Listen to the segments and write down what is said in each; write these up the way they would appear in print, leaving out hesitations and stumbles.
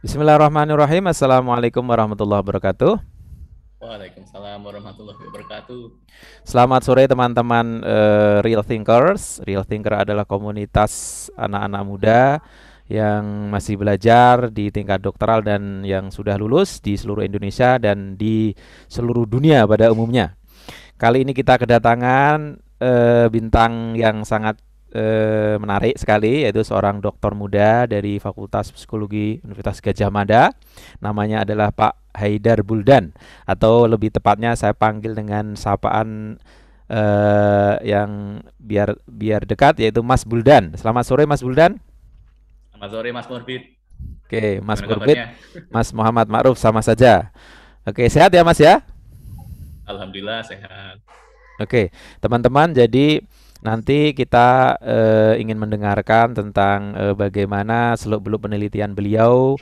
Bismillahirrahmanirrahim. Assalamualaikum warahmatullahi wabarakatuh. Waalaikumsalam warahmatullahi wabarakatuh. Selamat sore teman-teman Real Thinkers. Real Thinker adalah komunitas anak-anak muda yang masih belajar di tingkat doktoral dan yang sudah lulus di seluruh Indonesia dan di seluruh dunia pada umumnya. Kali ini kita kedatangan bintang yang sangat menarik sekali, yaitu seorang doktor muda dari Fakultas Psikologi Universitas Gadjah Mada. Namanya adalah Pak Haidar Buldan, atau lebih tepatnya saya panggil dengan sapaan yang biar biar dekat, yaitu Mas Buldan. Selamat sore Mas Buldan. Selamat sore Mas Murbit. Oke, Mas Gimana Murbit, kabarnya? Mas Muhammad Ma'ruf sama saja. Oke, sehat ya Mas ya? Alhamdulillah sehat. Oke, teman-teman, jadi nanti kita ingin mendengarkan tentang bagaimana seluk-beluk penelitian beliau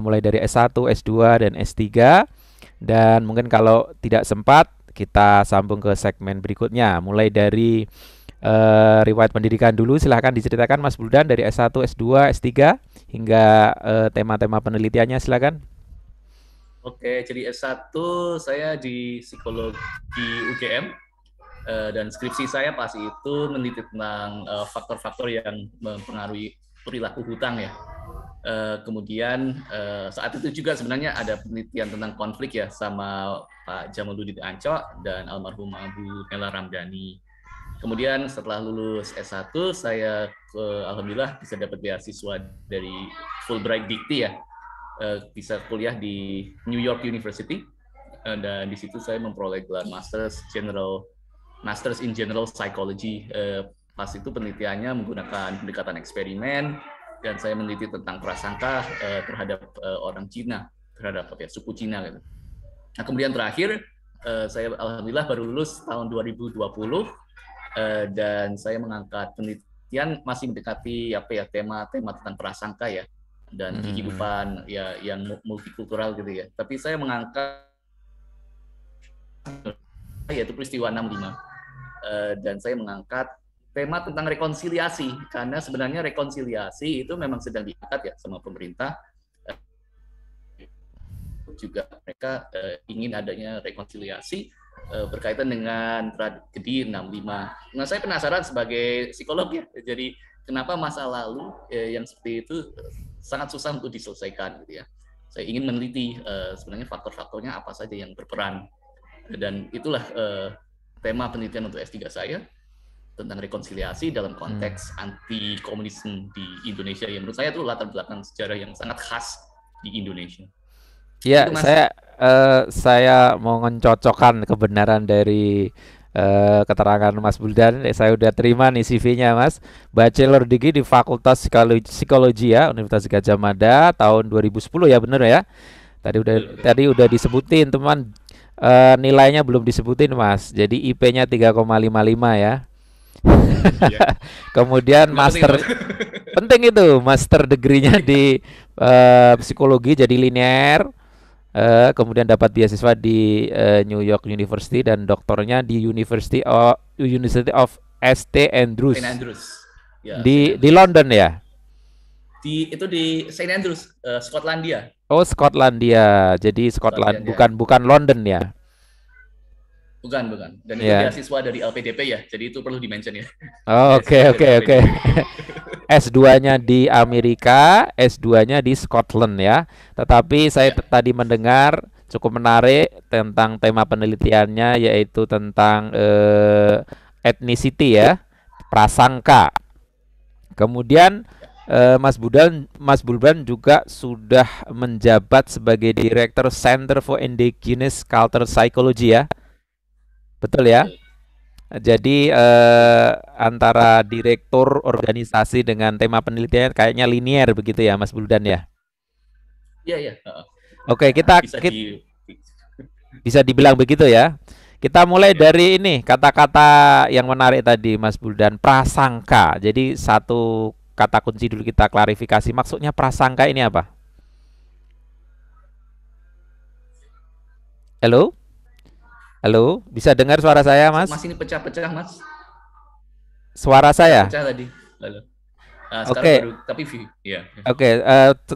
mulai dari S1, S2, dan S3. Dan mungkin kalau tidak sempat, kita sambung ke segmen berikutnya. Mulai dari riwayat pendidikan dulu, silahkan diceritakan Mas Buldan dari S1, S2, S3, hingga tema-tema penelitiannya silahkan. Oke, jadi S1 saya di psikologi UGM, dan skripsi saya pas itu meneliti tentang faktor-faktor yang mempengaruhi perilaku hutang ya. Kemudian saat itu juga sebenarnya ada penelitian tentang konflik ya sama Pak Jamaluddin Ancok dan almarhumah Bu Nela Ramdhani. Kemudian setelah lulus S1, saya alhamdulillah bisa dapat beasiswa dari Fulbright Dikti ya, bisa kuliah di New York University, dan di situ saya memperoleh gelar Masters in General Psychology. Pas itu penelitiannya menggunakan pendekatan eksperimen dan saya meneliti tentang prasangka terhadap orang Cina, terhadap suku Cina gitu. Nah, kemudian terakhir saya alhamdulillah baru lulus tahun 2020, dan saya mengangkat penelitian masih mendekati tema-tema tentang prasangka ya dan kehidupan ya yang multikultural gitu ya. Tapi saya mengangkat yaitu peristiwa 65, dan saya mengangkat tema tentang rekonsiliasi karena sebenarnya rekonsiliasi itu memang sedang diangkat ya sama pemerintah, juga mereka ingin adanya rekonsiliasi berkaitan dengan tragedi 65. Nah, saya penasaran sebagai psikolog ya, jadi kenapa masa lalu yang seperti itu sangat susah untuk diselesaikan gitu ya. Saya ingin meneliti sebenarnya faktor-faktornya apa saja yang berperan, dan itulah tema penelitian untuk S3 saya tentang rekonsiliasi dalam konteks anti komunisme di Indonesia yang menurut saya itu latar belakang sejarah yang sangat khas di Indonesia. Ya, Itu Mas. saya mau mencocokkan kebenaran dari keterangan Mas Buldan. Saya udah terima nih CV-nya, Mas. Bachelor degree di Fakultas Psikologi ya, Universitas Gadjah Mada tahun 2010 ya, bener ya? Tadi udah disebutin, teman. Nilainya belum disebutin, Mas. Jadi IP-nya 3,55 ya. Iya. Kemudian Nggak penting, Mas. penting itu, master degree-nya di psikologi jadi linear. Kemudian dapat beasiswa di New York University dan doktornya di University of St Saint Andrews Andrews. Ya, Saint di Andrews. London ya. Itu di Saint Andrews, Skotlandia. Oh, Skotlandia. Jadi Scotland, Skotlandia. bukan London ya. Bukan. Dan itu Ya. beasiswa dari LPDP ya. Jadi itu perlu di-mention ya. Oh, oke, Beasiswa oke, dari oke. LPDP. S2-nya di Amerika, S2-nya di Scotland ya. Tetapi saya Ya. tadi mendengar cukup menarik tentang tema penelitiannya, yaitu tentang ethnicity ya, prasangka. Kemudian Mas Bulban juga sudah menjabat sebagai Direktur Center for Indigenous Culture Psychology ya. Betul ya? Betul. Jadi antara direktur organisasi dengan tema penelitian kayaknya linear begitu ya, Mas Buldan ya. Iya. Oke, Bisa di bisa dibilang begitu ya. Kita mulai ya. dari ini kata-kata yang menarik tadi, Mas Buldan, prasangka. Jadi satu kata kunci dulu kita klarifikasi. Maksudnya prasangka ini apa? Halo, halo, bisa dengar suara saya, Mas Mas? ini pecah-pecah, Mas. Suara saya? Pecah-pecah tadi. Halo. Nah, sekarang Oke, baru tapi ya. oke.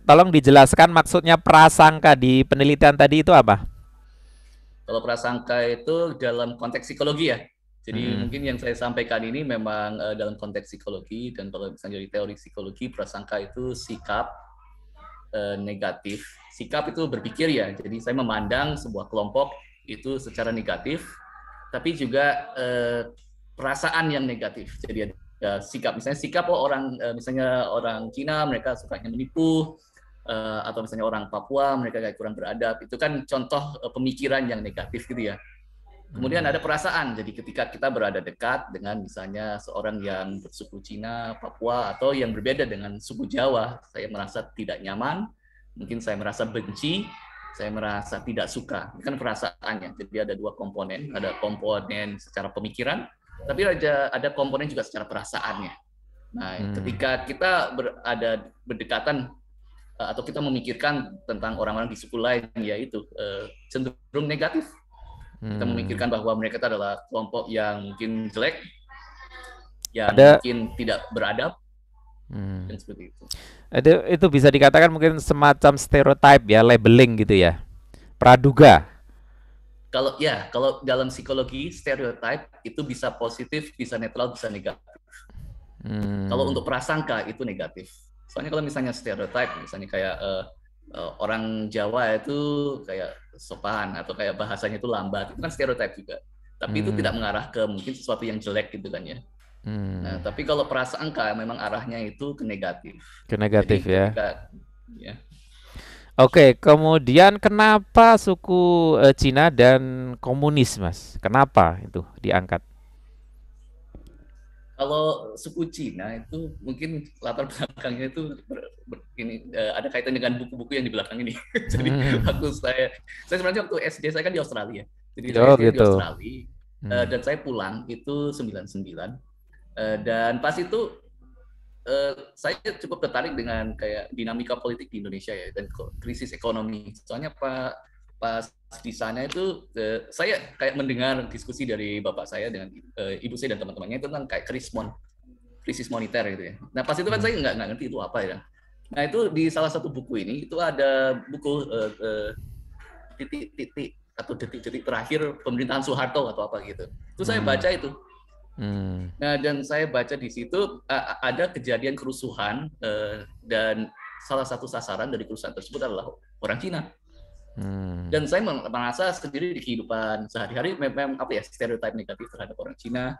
Tolong dijelaskan maksudnya prasangka di penelitian tadi itu apa? Kalau prasangka itu dalam konteks psikologi ya. Jadi Mm-mm. mungkin yang saya sampaikan ini memang dalam konteks psikologi, dan kalau misalnya dari teori psikologi, prasangka itu sikap negatif. Sikap itu berpikir ya. Jadi saya memandang sebuah kelompok itu secara negatif, tapi juga perasaan yang negatif. Jadi ada sikap, misalnya sikap orang misalnya orang Cina mereka sukanya menipu, atau misalnya orang Papua mereka kayak kurang beradab. Itu kan contoh pemikiran yang negatif gitu ya. Kemudian ada perasaan. Jadi ketika kita berada dekat dengan misalnya seorang yang bersuku Cina, Papua, atau yang berbeda dengan suku Jawa, saya merasa tidak nyaman, mungkin saya merasa benci, saya merasa tidak suka. Ini kan perasaannya. Jadi ada dua komponen. Ada komponen secara pemikiran, tapi ada komponen juga secara perasaannya. Nah, ketika kita berada berdekatan atau kita memikirkan tentang orang-orang di suku lain, yaitu cenderung negatif. Kita memikirkan bahwa mereka itu adalah kelompok yang mungkin jelek, yang Ada mungkin tidak beradab, dan seperti itu. itu bisa dikatakan mungkin semacam stereotype ya, labeling gitu ya. Praduga. Kalau dalam psikologi stereotype itu bisa positif, bisa netral, bisa negatif. Kalau untuk prasangka itu negatif. Soalnya kalau misalnya stereotype, misalnya kayak orang Jawa itu kayak sopan atau kayak bahasanya itu lambat, itu kan stereotype juga. Tapi itu tidak mengarah ke mungkin sesuatu yang jelek gitu kan ya. Nah, tapi kalau prasangka memang arahnya itu ke negatif. Ke Jadi negatif ya. ketika ya, Oke, kemudian kenapa suku Cina dan komunis, Mas? Kenapa itu diangkat? kalau suku Cina itu mungkin latar belakangnya itu ada kaitan dengan buku-buku yang di belakang ini. Jadi waktu saya sebenarnya waktu SD saya kan di Australia. Jadi saya Oh SD di gitu. Australia, dan saya pulang itu 99. Dan pas itu saya cukup tertarik dengan kayak dinamika politik di Indonesia ya, dan krisis ekonomi. Soalnya pas di sana itu saya kayak mendengar diskusi dari bapak saya dengan ibu saya dan teman-temannya itu tentang kayak krisis moneter gitu ya. Nah pas itu kan saya nggak ngerti itu apa ya. Nah itu di salah satu buku ini itu ada buku titik-titik atau detik-detik terakhir pemerintahan Soeharto atau apa gitu. Itu saya baca itu. Nah, dan saya baca di situ ada kejadian kerusuhan, dan salah satu sasaran dari kerusuhan tersebut adalah orang Cina. Dan saya merasa sendiri di kehidupan sehari-hari memang apa ya, stereotip negatif terhadap orang Cina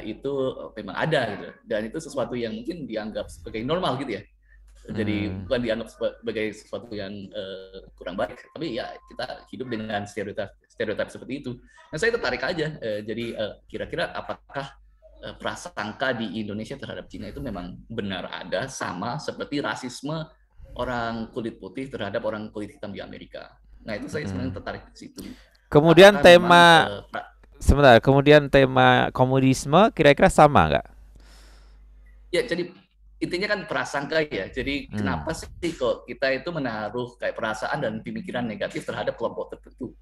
itu memang ada gitu. Dan itu sesuatu yang mungkin dianggap sebagai normal gitu ya. Jadi bukan dianggap sebagai sesuatu yang kurang baik, tapi ya kita hidup dengan stereotip seperti itu. Nah, saya tertarik aja. Jadi kira-kira apakah prasangka di Indonesia terhadap Cina itu memang benar ada sama seperti rasisme orang kulit putih terhadap orang kulit hitam di Amerika. Nah, itu saya sebenarnya tertarik di situ. Kemudian Apakah memang sebentar, kemudian tema komunisme kira-kira sama nggak? ya, jadi intinya kan prasangka ya. Jadi kenapa sih kok kita itu menaruh kayak perasaan dan pemikiran negatif terhadap kelompok tertentu?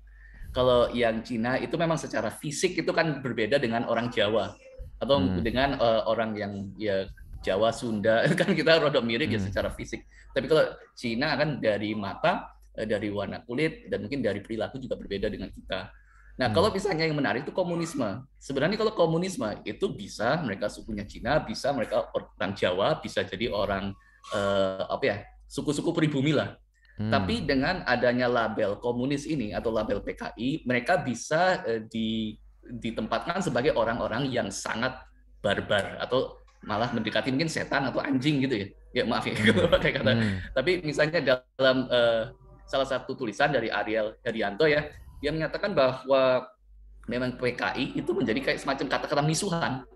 Kalau yang Cina itu memang secara fisik itu kan berbeda dengan orang Jawa atau dengan orang yang ya Jawa, Sunda, kan kita rada mirip ya secara fisik. Tapi kalau Cina kan dari mata, dari warna kulit, dan mungkin dari perilaku juga berbeda dengan kita. Nah, kalau misalnya yang menarik itu komunisme. Sebenarnya kalau komunisme itu bisa mereka sukunya Cina, bisa mereka orang Jawa, bisa jadi orang apa ya, suku-suku pribumi lah. Tapi dengan adanya label komunis ini atau label PKI, mereka bisa ditempatkan sebagai orang-orang yang sangat barbar atau malah mendekati mungkin setan atau anjing gitu ya. Ya maaf ya kalau pakai kata. Tapi misalnya dalam salah satu tulisan dari Ariel Herianto ya, dia menyatakan bahwa memang PKI itu menjadi kayak semacam kata-kata misuhan.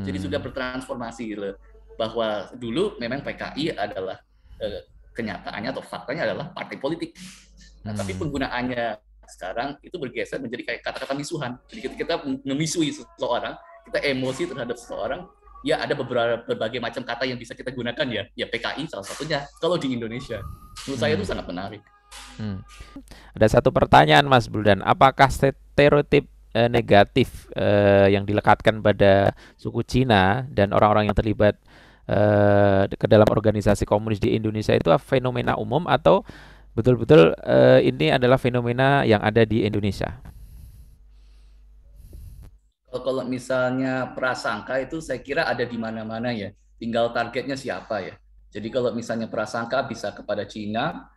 Jadi sudah bertransformasi gitu. Bahwa dulu memang PKI adalah kenyataannya atau faktanya adalah partai politik. Nah, tapi penggunaannya sekarang itu bergeser menjadi kayak kata-kata misuhan. Jadi ketika kita memisui seseorang, kita emosi terhadap seseorang, ya ada berbagai macam kata yang bisa kita gunakan ya. Ya PKI salah satunya kalau di Indonesia. Menurut saya itu sangat menarik. Ada satu pertanyaan Mas Buldan, apakah stereotip negatif yang dilekatkan pada suku Cina dan orang-orang yang terlibat ke dalam organisasi komunis di Indonesia itu fenomena umum atau betul-betul ini adalah fenomena yang ada di Indonesia? Kalau misalnya prasangka itu saya kira ada di mana-mana ya. Tinggal targetnya siapa ya. Jadi kalau misalnya prasangka bisa kepada Cina,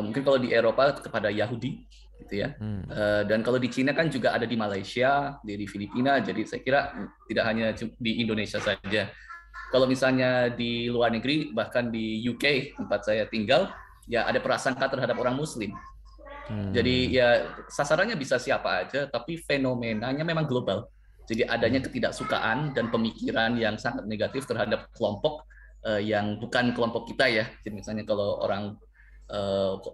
mungkin kalau di Eropa kepada Yahudi, gitu ya. Dan kalau di Cina kan juga ada di Malaysia, di Filipina. Jadi saya kira tidak hanya di Indonesia saja. Kalau misalnya di luar negeri, bahkan di UK tempat saya tinggal, ya ada prasangka terhadap orang Muslim. Jadi ya sasarannya bisa siapa aja, tapi fenomenanya memang global. Jadi adanya ketidaksukaan dan pemikiran yang sangat negatif terhadap kelompok yang bukan kelompok kita ya. Jadi misalnya kalau orang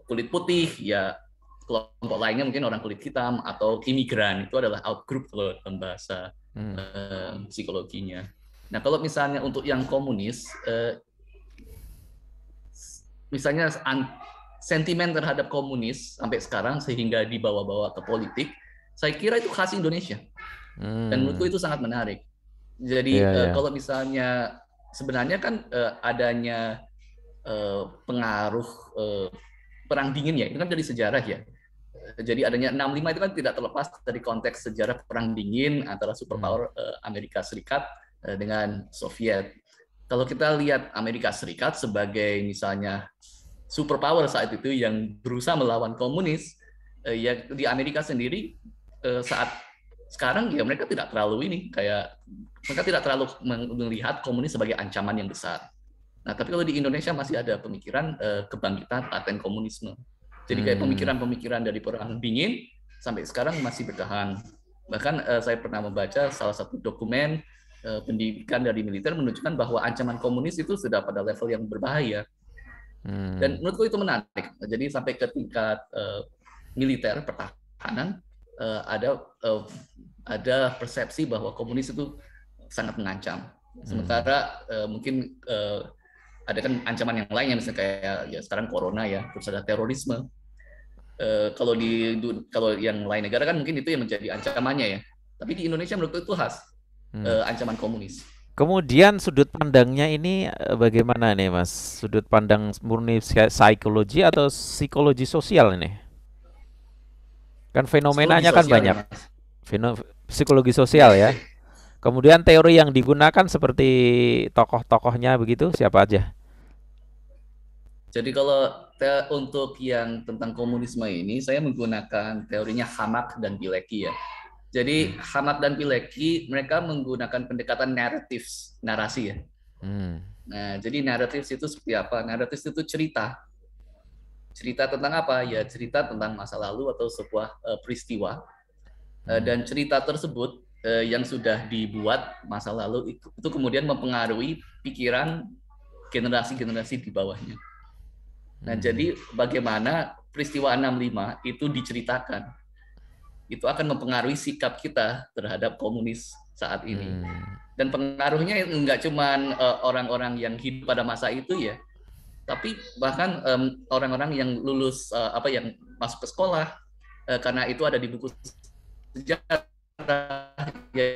kulit putih, ya kelompok lainnya mungkin orang kulit hitam atau imigran, itu adalah outgroup kalau dalam bahasa psikologinya. Nah kalau misalnya untuk yang komunis, misalnya sentimen terhadap komunis sampai sekarang sehingga dibawa-bawa ke politik, saya kira itu khas Indonesia. Dan menurutku itu sangat menarik. Jadi kalau misalnya sebenarnya kan adanya pengaruh perang dingin ya, itu kan dari sejarah ya. Jadi adanya 65 itu kan tidak terlepas dari konteks sejarah perang dingin antara superpower Amerika Serikat dengan Soviet. Kalau kita lihat Amerika Serikat sebagai misalnya superpower saat itu yang berusaha melawan komunis, ya di Amerika sendiri saat sekarang ya mereka tidak terlalu mereka tidak terlalu melihat komunis sebagai ancaman yang besar. Nah, tapi kalau di Indonesia masih ada pemikiran kebangkitan paten komunisme. Jadi kayak pemikiran-pemikiran dari perang dingin sampai sekarang masih bertahan. Bahkan saya pernah membaca salah satu dokumen pendidikan dari militer menunjukkan bahwa ancaman komunis itu sudah pada level yang berbahaya. Dan menurutku itu menarik. Jadi sampai ke tingkat militer pertahanan ada persepsi bahwa komunis itu sangat mengancam. Sementara mungkin ada kan ancaman yang lainnya misalnya kayak ya sekarang corona ya, terus ada terorisme. Kalau yang lain negara kan mungkin itu yang menjadi ancamannya ya. Tapi di Indonesia menurutku itu khas ancaman komunis. Kemudian sudut pandangnya ini bagaimana nih Mas? Sudut pandang murni psikologi atau psikologi sosial ini? Kan fenomenanya kan banyak. Psikologi sosial ya. Kemudian teori yang digunakan seperti tokoh-tokohnya begitu siapa aja? Jadi kalau untuk yang tentang komunisme ini saya menggunakan teorinya Hamak dan Pilecki ya. Jadi Hamak dan Pilecki mereka menggunakan pendekatan narasi ya. Nah, jadi naratif itu seperti apa? Naratif itu cerita. Cerita tentang apa? Ya cerita tentang masa lalu atau sebuah peristiwa. Dan cerita tersebut yang sudah dibuat masa lalu itu kemudian mempengaruhi pikiran generasi-generasi di bawahnya. Nah, jadi bagaimana peristiwa 65 itu diceritakan, itu akan mempengaruhi sikap kita terhadap komunis saat ini. Dan pengaruhnya nggak cuma orang-orang yang hidup pada masa itu ya, tapi bahkan orang-orang yang lulus yang masuk ke sekolah karena itu ada di buku sejarah ya,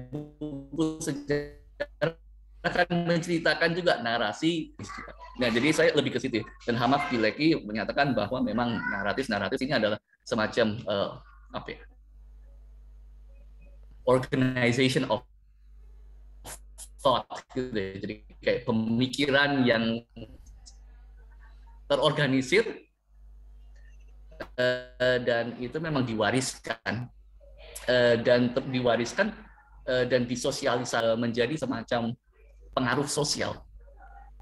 buku sejarah akan menceritakan juga narasi. Nah, jadi saya lebih ke situ. Dan Hamak Pilecki menyatakan bahwa memang naratif ini adalah semacam organization of thought gitu. Jadi kayak pemikiran yang terorganisir dan itu memang diwariskan dan disosialisasi menjadi semacam pengaruh sosial.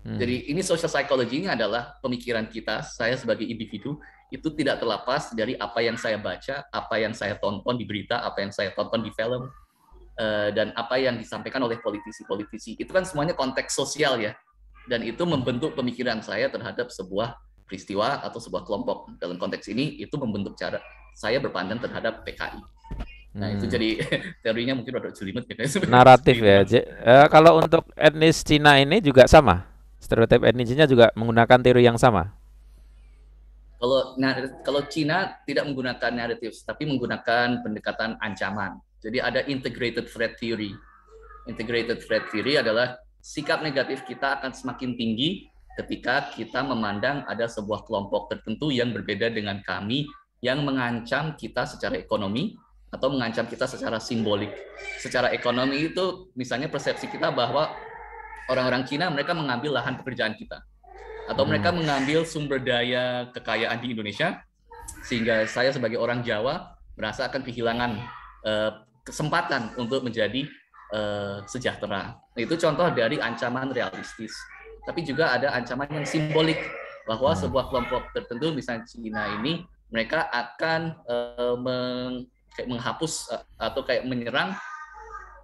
Jadi ini social psychology ini adalah pemikiran kita, saya sebagai individu itu tidak terlepas dari apa yang saya baca, apa yang saya tonton di berita, apa yang saya tonton di film, dan apa yang disampaikan oleh politisi-politisi. Itu kan semuanya konteks sosial ya, dan itu membentuk pemikiran saya terhadap sebuah peristiwa atau sebuah kelompok. Dalam konteks ini itu membentuk cara saya berpandang terhadap PKI. Nah itu jadi teorinya mungkin rada jelimet ya. Naratif ya. Kalau untuk etnis Cina ini juga sama. Stereotip etnisnya juga menggunakan teori yang sama. Kalau Cina tidak menggunakan narrative, tapi menggunakan pendekatan ancaman. Jadi ada integrated threat theory. Integrated threat theory adalah sikap negatif kita akan semakin tinggi ketika kita memandang ada sebuah kelompok tertentu yang berbeda dengan kami, yang mengancam kita secara ekonomi atau mengancam kita secara simbolik. Secara ekonomi itu misalnya persepsi kita bahwa orang-orang Cina mereka mengambil lahan pekerjaan kita, atau mereka mengambil sumber daya kekayaan di Indonesia, sehingga saya sebagai orang Jawa merasa akan kehilangan kesempatan untuk menjadi sejahtera. Itu contoh dari ancaman realistis. Tapi juga ada ancaman yang simbolik, bahwa sebuah kelompok tertentu, misalnya Cina ini, mereka akan menghapus atau kayak menyerang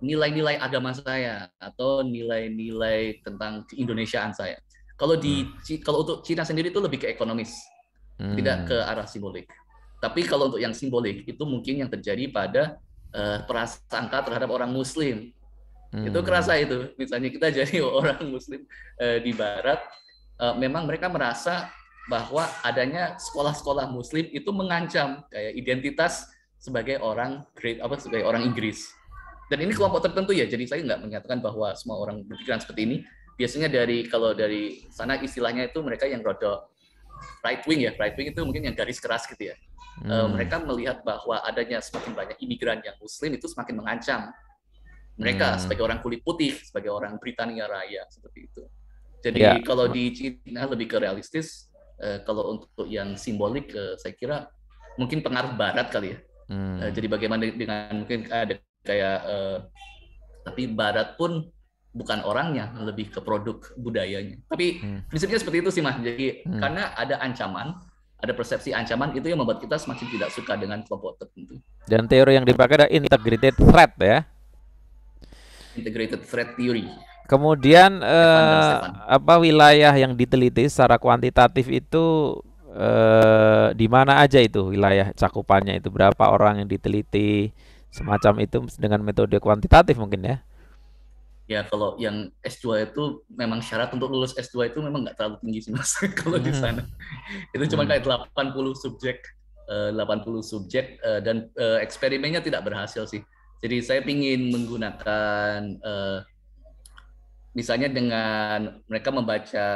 nilai-nilai agama saya atau nilai-nilai tentang keindonesiaan saya. Kalau untuk Cina sendiri itu lebih ke ekonomis, tidak ke arah simbolik. Tapi kalau untuk yang simbolik itu mungkin yang terjadi pada prasangka terhadap orang Muslim. Itu kerasa itu. Misalnya kita jadi orang Muslim di Barat, memang mereka merasa bahwa adanya sekolah-sekolah Muslim itu mengancam kayak identitas sebagai orang sebagai orang Inggris. Dan ini kelompok tertentu ya. Jadi saya nggak menyatakan bahwa semua orang berpikiran seperti ini. Biasanya kalau dari sana istilahnya itu mereka yang rodok right wing ya. Right wing itu mungkin yang garis keras gitu ya. Mereka melihat bahwa adanya semakin banyak imigran yang Muslim itu semakin mengancam mereka sebagai orang kulit putih, sebagai orang Britania Raya, seperti itu. Jadi kalau di Cina lebih ke realistis, kalau untuk yang simbolik, saya kira mungkin pengaruh Barat kali ya. Jadi bagaimana dengan mungkin ada kayak, tapi Barat pun bukan orangnya, lebih ke produk budayanya. Tapi prinsipnya seperti itu sih Mas. Jadi karena ada ancaman, ada persepsi ancaman, itu yang membuat kita semakin tidak suka dengan kelompok tertentu. Dan teori yang dipakai adalah integrated threat ya. Integrated threat theory. Kemudian apa wilayah yang diteliti secara kuantitatif itu di mana aja itu wilayah cakupannya, itu berapa orang yang diteliti semacam itu dengan metode kuantitatif mungkin ya? Ya kalau yang S2 itu memang syarat untuk lulus S2 itu memang nggak terlalu tinggi sih Mas. Kalau di sana itu cuma kayak 80 subjek dan eksperimennya tidak berhasil sih. Jadi saya ingin menggunakan misalnya dengan mereka membaca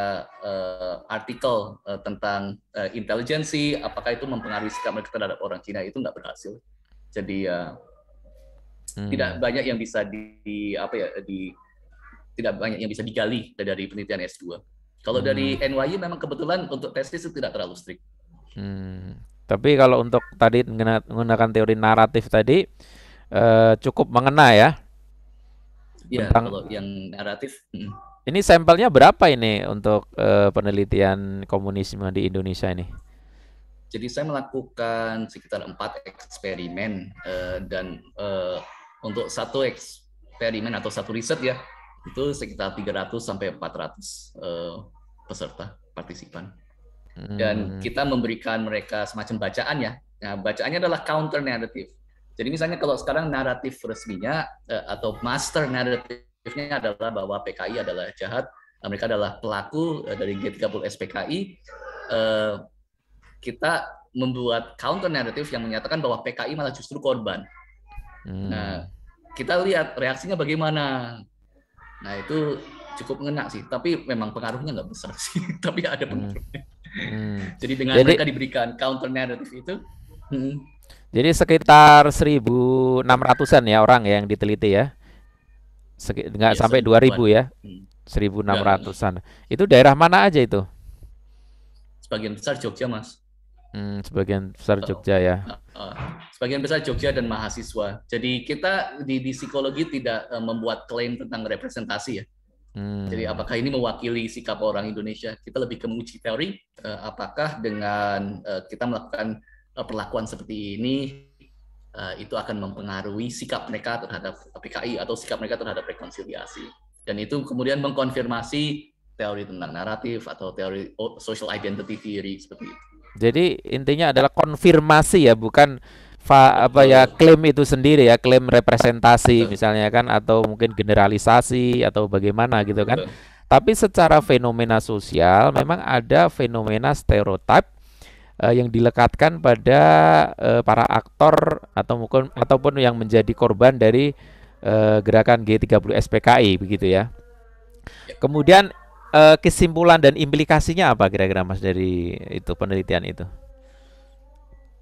artikel tentang intelijensi, apakah itu mempengaruhi sikap mereka terhadap orang Cina, itu nggak berhasil. Jadi tidak banyak yang bisa tidak banyak yang bisa digali dari penelitian S2. Kalau dari NYU memang kebetulan untuk tesis itu tidak terlalu strict. Tapi kalau untuk tadi menggunakan teori naratif tadi cukup mengena ya. Ya, kalau yang naratif. Ini sampelnya berapa ini untuk penelitian komunisme di Indonesia ini? Jadi saya melakukan sekitar 4 eksperimen dan untuk satu eksperimen atau satu riset ya, itu sekitar 300 sampai 400 peserta partisipan. Dan kita memberikan mereka semacam bacaan ya. Nah, bacaannya adalah counter narrative. Jadi misalnya kalau sekarang naratif resminya atau master naratifnya adalah bahwa PKI adalah jahat, mereka adalah pelaku dari G30 SPKI, kita membuat counter naratif yang menyatakan bahwa PKI malah justru korban. Nah, kita lihat reaksinya bagaimana. Nah, itu cukup mengena sih, tapi memang pengaruhnya nggak besar sih, tapi ada pengaruhnya. Jadi dengan mereka diberikan counter naratif itu, jadi sekitar 1.600-an ya orang yang diteliti ya. Nggak sampai 2.000 ya. 1.600-an. Itu daerah mana aja itu? Sebagian besar Jogja, Mas. Sebagian besar Jogja ya. Sebagian besar Jogja dan mahasiswa. Jadi kita di psikologi tidak membuat klaim tentang representasi ya. Jadi apakah ini mewakili sikap orang Indonesia? Kita lebih ke menguji teori, apakah dengan kita melakukan perlakuan seperti ini itu akan mempengaruhi sikap mereka terhadap PKI atau sikap mereka terhadap rekonsiliasi. Dan itu kemudian mengkonfirmasi teori tentang naratif atau teori social identity theory seperti itu. Jadi intinya adalah konfirmasi ya, bukan klaim itu sendiri ya, klaim representasi misalnya kan, atau mungkin generalisasi atau bagaimana gitu kan. Tapi secara fenomena sosial memang ada fenomena stereotip yang dilekatkan pada para aktor ataupun yang menjadi korban dari gerakan G30 SPKI begitu ya. Ya. Kemudian kesimpulan dan implikasinya apa kira-kira Mas dari itu penelitian itu?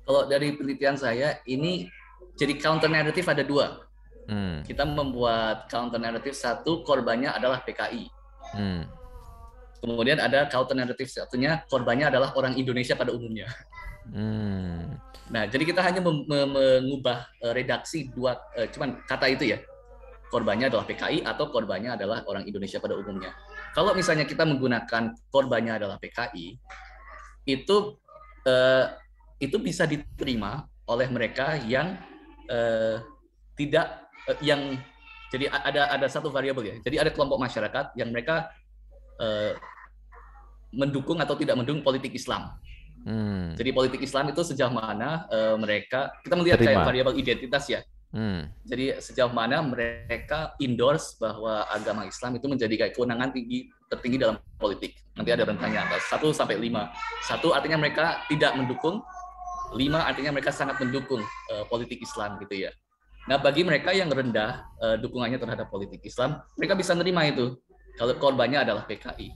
Kalau dari penelitian saya ini jadi counter narrative ada dua. Hmm. Kita membuat counter narrative, satu korbannya adalah PKI. Hmm. Kemudian ada counter narrative satunya, korbannya adalah orang Indonesia pada umumnya. Hmm. Nah, jadi kita hanya mengubah redaksi dua, cuman kata itu ya, korbannya adalah PKI atau korbannya adalah orang Indonesia pada umumnya. Kalau misalnya kita menggunakan korbannya adalah PKI, itu eh, itu bisa diterima oleh mereka yang tidak yang jadi ada satu variabel ya. Jadi ada kelompok masyarakat yang mereka mendukung atau tidak mendukung politik Islam. Jadi politik Islam itu sejauh mana mereka, kita melihat kayak variabel identitas ya. Jadi sejauh mana mereka endorse bahwa agama Islam itu menjadi kayak kewenangan tertinggi dalam politik. Nanti ada rentangnya 1 sampai 5. 1 artinya mereka tidak mendukung, 5 artinya mereka sangat mendukung politik Islam gitu ya. Nah, bagi mereka yang rendah dukungannya terhadap politik Islam, mereka bisa menerima itu kalau korbannya adalah PKI.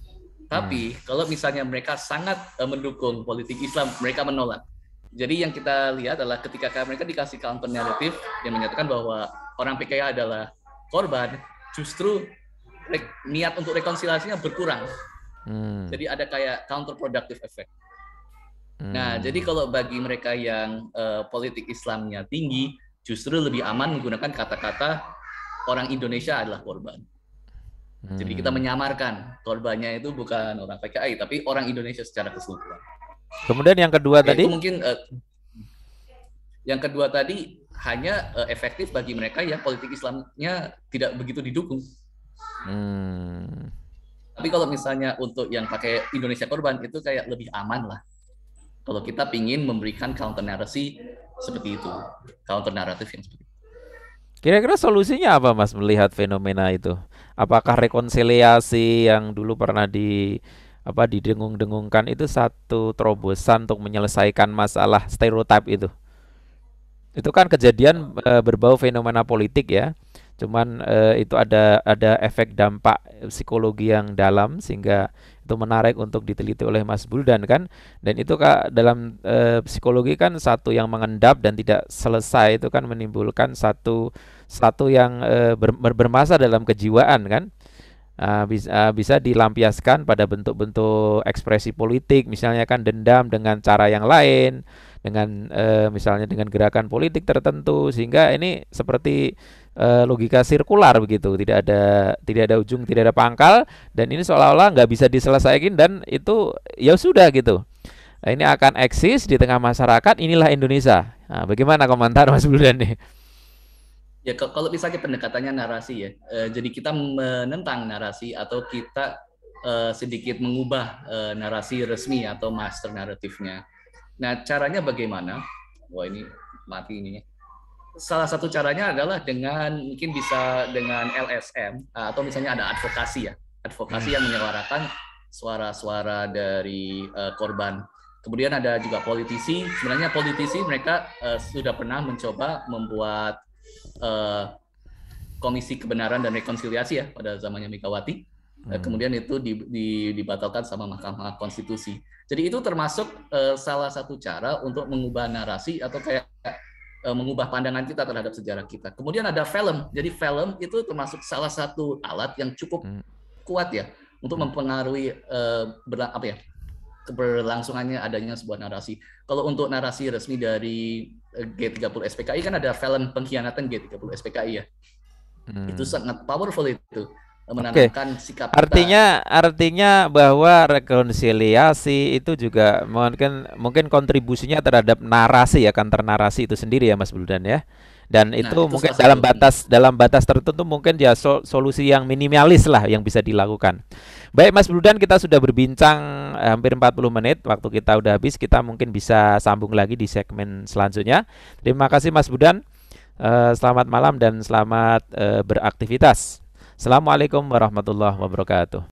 Tapi kalau misalnya mereka sangat mendukung politik Islam, mereka menolak. Jadi yang kita lihat adalah ketika mereka dikasih counter narrative yang menyatakan bahwa orang PKI adalah korban, justru niat untuk rekonsiliasinya berkurang. Jadi ada kayak counterproductive effect. Nah, jadi kalau bagi mereka yang politik Islamnya tinggi, justru lebih aman menggunakan kata-kata orang Indonesia adalah korban. Jadi kita menyamarkan korbannya itu bukan orang PKI, tapi orang Indonesia secara keseluruhan. Kemudian yang kedua tadi? Itu mungkin yang kedua tadi hanya efektif bagi mereka yang politik Islamnya tidak begitu didukung. Tapi kalau misalnya untuk yang pakai Indonesia korban itu kayak lebih aman lah. Kalau kita pingin memberikan counter narasi seperti itu, counter naratif yang seperti itu. Kira-kira solusinya apa Mas melihat fenomena itu? Apakah rekonsiliasi yang dulu pernah didengung-dengungkan itu satu terobosan untuk menyelesaikan masalah stereotip itu? Itu kan kejadian berbau fenomena politik ya. Cuman itu ada efek dampak psikologi yang dalam sehingga itu menarik untuk diteliti oleh Mas Buldan kan. Dan itu dalam psikologi kan satu yang mengendap dan tidak selesai itu kan menimbulkan satu yang bermasa dalam kejiwaan kan. Bisa dilampiaskan pada bentuk-bentuk ekspresi politik, misalnya kan dendam dengan cara yang lain, dengan misalnya dengan gerakan politik tertentu, sehingga ini seperti logika sirkular begitu, tidak ada ujung, tidak ada pangkal, dan ini seolah-olah nggak bisa diselesaikan dan itu ya sudah gitu. Nah, ini akan eksis di tengah masyarakat. Inilah Indonesia. Nah, bagaimana komentar Mas Buldan nih? Ya kalau misalnya pendekatannya narasi ya, jadi kita menentang narasi atau kita sedikit mengubah narasi resmi atau master naratifnya. Nah, caranya bagaimana? Wah, ini mati ininya. Salah satu caranya adalah mungkin bisa dengan LSM atau misalnya ada advokasi ya, advokasi yang menyuarakan suara-suara dari korban. Kemudian ada juga politisi. Sebenarnya politisi mereka sudah pernah mencoba membuat Komisi Kebenaran dan Rekonsiliasi ya pada zamannya Megawati. Kemudian itu dibatalkan sama Mahkamah Konstitusi. Jadi itu termasuk salah satu cara untuk mengubah narasi atau kayak mengubah pandangan kita terhadap sejarah kita. Kemudian ada film. Jadi film itu termasuk salah satu alat yang cukup kuat ya untuk mempengaruhi keberlangsungannya adanya sebuah narasi. Kalau untuk narasi resmi dari G30 SPKI kan ada film pengkhianatan G30 SPKI ya. Itu sangat powerful itu. Menanamkan sikap kita. Artinya bahwa rekonsiliasi itu juga mungkin kontribusinya terhadap narasi ya, counter narasi itu sendiri ya Mas Buldan ya. Dan itu mungkin dalam batas tertentu mungkin ya solusi yang minimalis lah yang bisa dilakukan. Baik Mas Buldan, kita sudah berbincang hampir 40 menit, waktu kita udah habis, kita mungkin bisa sambung lagi di segmen selanjutnya. Terima kasih Mas Buldan. Selamat malam dan selamat beraktivitas. Assalamualaikum warahmatullahi wabarakatuh.